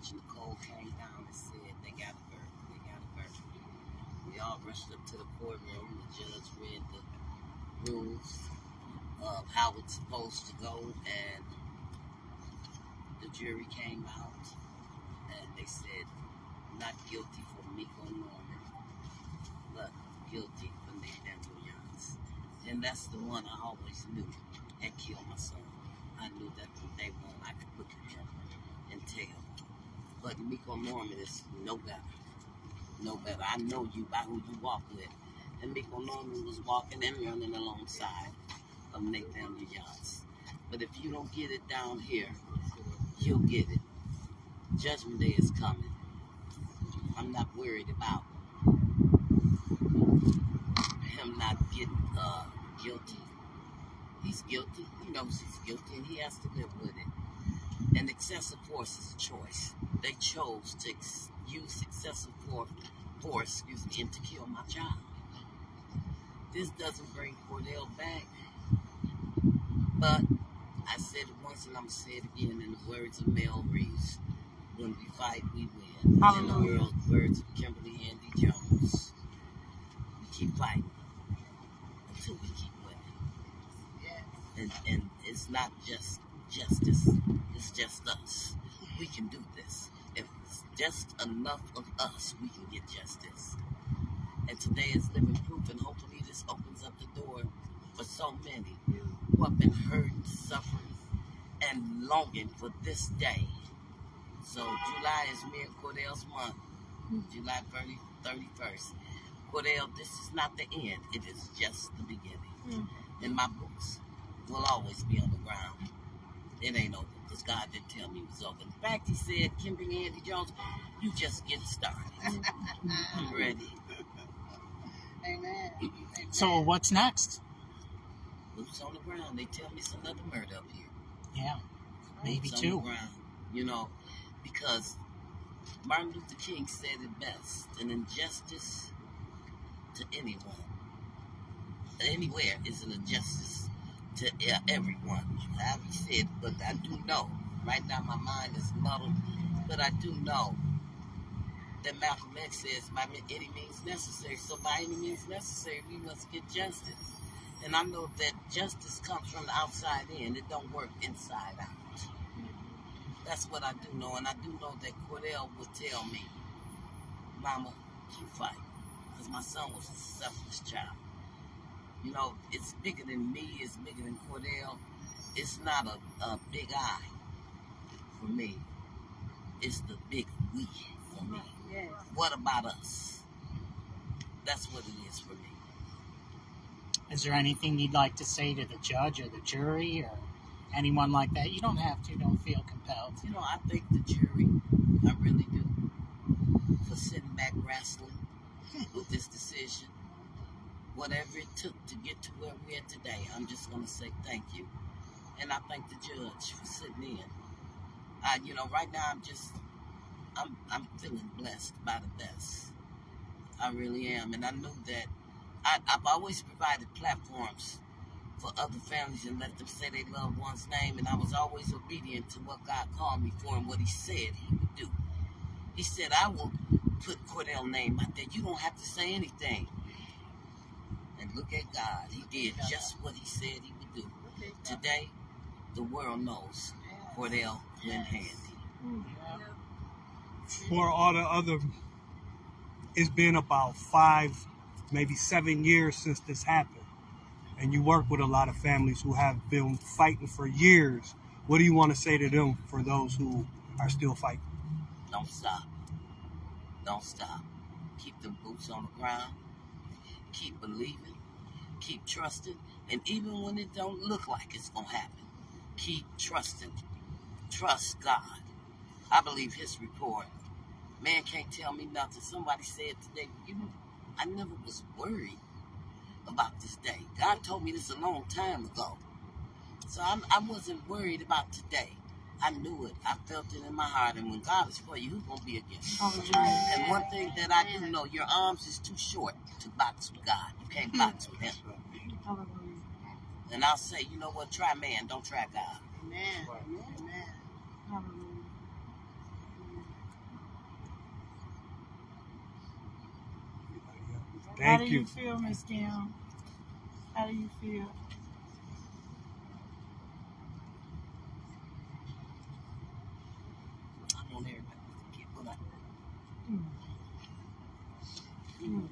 judge Nicole came down and said they got a verdict. They got a verdict. We all rushed up to the courtroom. The judge read the rules of how it's supposed to go, and the jury came out and they said not guilty for Miko Norman, but guilty for Nathaniel Youngs. And that's the one I always knew had killed my son. I knew that from day one I could look at him and tell. But Miko Norman is no better. No better. I know you by who you walk with. And Miko Norman was walking and running alongside of Nathaniel Youngs. But if you don't get it down here, you'll get it. Judgment Day is coming. I'm not worried about him not getting guilty. He's guilty. He knows he's guilty, and he has to live with it. And excessive force is a choice. They chose to use excessive force, and to kill my child. This doesn't bring Cordale back, but I said it once and I'm going to say it again in the words of Mel Reeves. When we fight, we win. In the words of Kimberly Handy Jones, we keep fighting until we keep winning. And it's not just justice, it's just us. We can do this. If it's just enough of us, we can get justice. And today is living proof, and hopefully this opens up the door for so many who have been hurt, suffering, and longing for this day. So July is me and Cordale's month, July 31st. Cordale, this is not the end. It is just the beginning. And my books will always be on the ground. It ain't over, because God didn't tell me it was over. In fact, he said, Kimberly Andy Jones, you just get started. I'm ready. Amen. So what's next? Boots on the ground. They tell me it's another murder up here. Yeah, maybe Boots two. on the ground, you know, because Martin Luther King said it best: an injustice to anyone, anywhere, is an injustice to everyone. He said, but I do know, right now my mind is muddled, but I do know that Malcolm X says by any means necessary. So by any means necessary, we must get justice. And I know that justice comes from the outside in. It don't work inside out. That's what I do know. And I do know that Cordale would tell me, Mama, keep fighting. Because my son was a selfless child. You know, it's bigger than me. It's bigger than Cordale. It's not a big I for me. It's the big we for me. Yes. What about us? That's what it is for me. Is there anything you'd like to say to the judge or the jury or anyone like that? You don't have to. Don't feel compelled. You know, I thank the jury. I really do. For sitting back wrestling with this decision. Whatever it took to get to where we're at today, I'm just going to say thank you. And I thank the judge for sitting in. You know, right now I'm feeling blessed by the best. I really am. And I knew that I've always provided platforms for other families and let them say their loved one's name. And I was always obedient to what God called me for and what he said he would do. He said, I will put Cordale's name out there. You don't have to say anything. And look at God. He did just what he said he would do. Today, the world knows Cordale Handy. For all the other, it's been about 5, maybe 7 years since this happened. And you work with a lot of families who have been fighting for years. What do you want to say to them for those who are still fighting? Don't stop. Don't stop. Keep them boots on the ground. Keep believing. Keep trusting. And even when it don't look like it's going to happen, keep trusting. Trust God. I believe his report. Man can't tell me nothing. Somebody said today, I never was worried about this day. God told me this a long time ago. So I wasn't worried about today. I knew it. I felt it in my heart. And when God is for you, who's going to be against you? And one thing that I do know, your arms is too short to box with God. You can't box with him. And I'll say, you know what? Try man, don't try God. Amen. Amen. How do Thank you you. feel, Miss Kim? How do you feel? I want everybody to get what I Mm. Mm.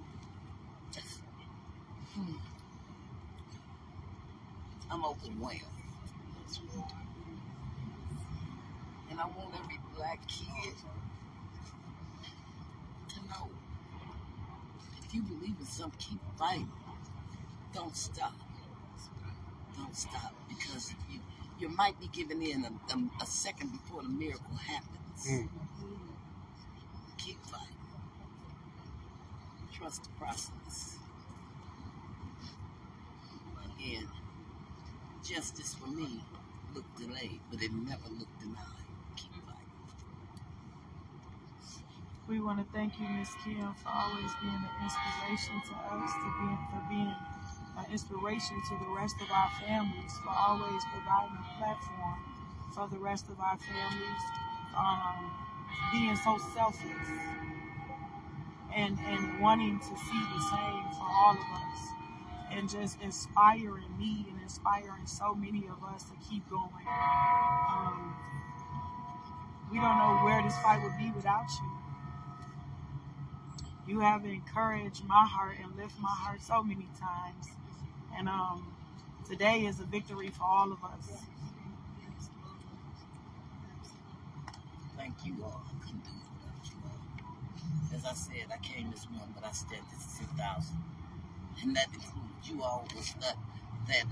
Mm. I'm overwhelmed. And I want every black kid to know, if you believe in something, keep fighting. Don't stop. Don't stop, because you might be giving in a second before the miracle happens. Mm. Keep fighting. Trust the process. Again, justice for me looked delayed, but it never looked denied. Keep fighting. We want to thank you, Miss Kim, for always being an inspiration to us, for being an inspiration to the rest of our families, for always providing a platform for the rest of our families, being so selfless and wanting to see the same for all of us, and just inspiring me and inspiring so many of us to keep going. We don't know where this fight would be without you. You have encouraged my heart and lifted my heart so many times. And today is a victory for all of us. Thank you all. I couldn't do it without you all. As I said, I came this morning, but I stayed at 6,000. And that included you all was that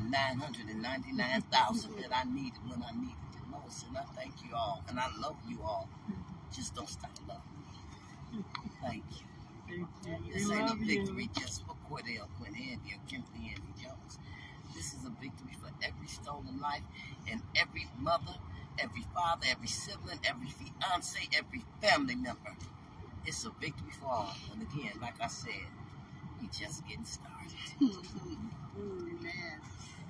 999,000 that I needed when I needed it most. And I thank you all. And I love you all. Just don't stop loving me. Thank you. This ain't a victory just for Cordale Handy or Kimberly Andy Jones. This is a victory for every stolen life and every mother, every father, every sibling, every fiance, every family member. It's a victory for all. And again, like I said, we just getting started.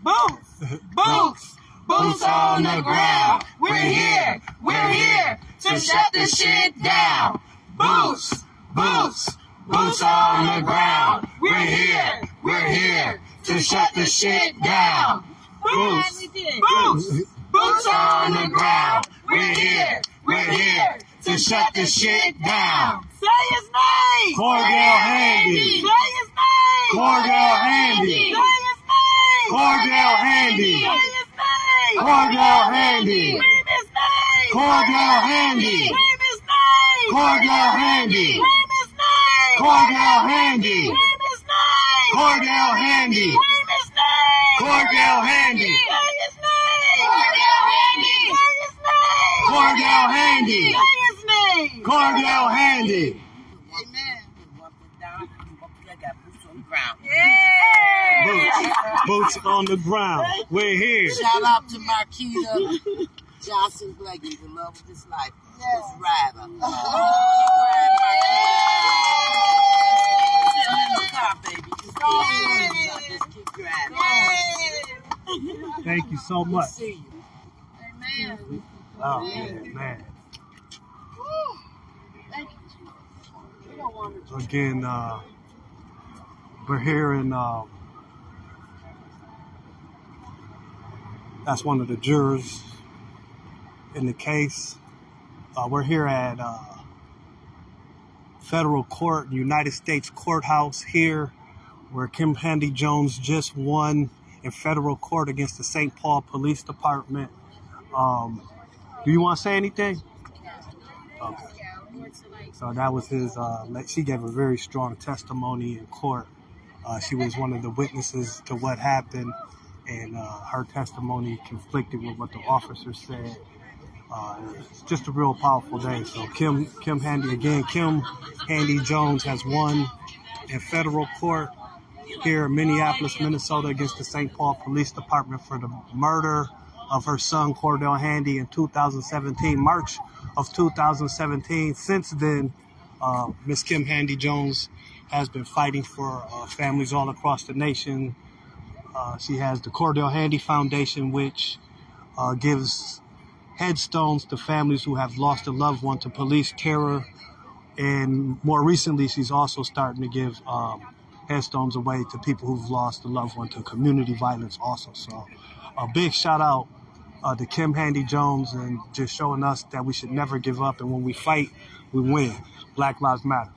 Boots! Boots! Boots on the ground! We're here! We're here to shut the shit down! Boots! Boots! Boots on the ground! We're here! We're here to shut the shit down! Boots! Boots! Boots on the ground! We're here! We're here to shut the shit down! Say his name! Cordale Handy. Say his name! Cordale Handy. Say his name! Cordale Handy. Say his name! Cordale Handy. Scream his name! Cordale Handy. Scream his name! Cordale Handy. Scream his name! Cordale Handy. Scream his name! Cordale Handy. Scream his name! Cordale Handy. Say his name! Cordale Handy! Cordale Handy. Say his name! Cordale Handy. Amen. I got boots on the ground. Yeah! Boots on the ground. We're here. Shout out to Marquita Johnson Blakey, the love of his life. This rider. Just keep driving. Thank you so much. See you. Amen. Oh, man. Thank you. We don't want to. Again, we're here in, that's one of the jurors in the case. We're here at federal court, United States Courthouse here, where Kim Handy Jones just won in federal court against the St. Paul Police Department. Do you want to say anything? Okay. So that was his, she gave a very strong testimony in court. She was one of the witnesses to what happened, and her testimony conflicted with what the officer said. It's just a real powerful day. So Kim Handy Jones has won in federal court here in Minneapolis, Minnesota, against the St. Paul Police Department for the murder of her son, Cordale Handy, in 2017, March of 2017. Since then, Miss Kim Handy Jones has been fighting for families all across the nation. She has the Cordale Handy Foundation, which gives headstones to families who have lost a loved one to police terror. And more recently, she's also starting to give headstones away to people who've lost a loved one to community violence also. So a big shout out to Kim Handy Jones and just showing us that we should never give up. And when we fight, we win. Black Lives Matter.